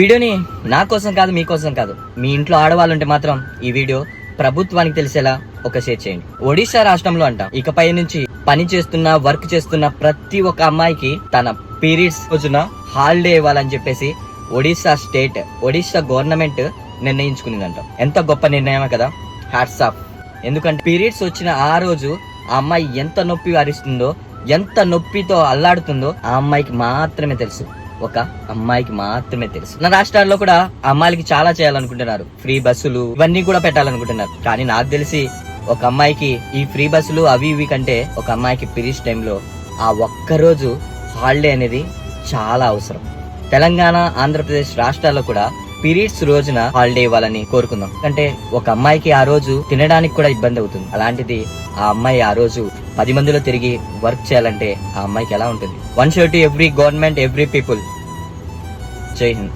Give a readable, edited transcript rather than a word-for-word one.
వీడియోని నా కోసం కాదు, మీకోసం కాదు, మీ ఇంట్లో ఆడవాళ్ళు ఉంటే మాత్రం ఈ వీడియో ప్రభుత్వానికి తెలిసేలా ఒక షేర్ చేయండి. ఒడిశా రాష్ట్రంలో అంట ఇకపై నుంచి పని చేస్తున్న, వర్క్ చేస్తున్న ప్రతి ఒక్క అమ్మాయికి తన పీరియడ్స్ రోజున హాలిడే ఇవ్వాలని చెప్పేసి ఒడిశా గవర్నమెంట్ నిర్ణయించుకునిందంట. ఎంత గొప్ప నిర్ణయమే కదా, హ్యాట్స్ ఆఫ్. ఎందుకంటే పీరియడ్స్ వచ్చిన ఆ రోజు ఆ అమ్మాయి ఎంత నొప్పి వారిస్తుందో, ఎంత నొప్పితో అల్లాడుతుందో ఆ అమ్మాయికి మాత్రమే తెలుసు. ఒక అమ్మాయికి మాత్రమే తెలుసు. నా రాష్ట్రాల్లో కూడా అమ్మాయిలకి చాలా చేయాలనుకుంటున్నారు. ఫ్రీ బస్సులు ఇవన్నీ కూడా పెట్టాలనుకుంటున్నారు. కానీ నాకు తెలిసి ఒక అమ్మాయికి ఈ ఫ్రీ బస్సులు అవి ఇవి కంటే ఒక అమ్మాయికి పీరియడ్స్ టైంలో ఆ ఒక్కరోజు హాలిడే అనేది చాలా అవసరం. తెలంగాణ, ఆంధ్రప్రదేశ్ రాష్ట్రాల్లో కూడా పీరియడ్స్ రోజున హాలిడే ఇవ్వాలని కోరుకుందాం. అంటే ఒక అమ్మాయికి ఆ రోజు తినడానికి కూడా ఇబ్బంది అవుతుంది. అలాంటిది ఆ అమ్మాయి ఆ రోజు 10 మందిలో తిరిగి వర్క్ చేయాలంటే ఆ అమ్మాయికి ఎలా ఉంటుంది? One show to every government, every people. జై హింద్.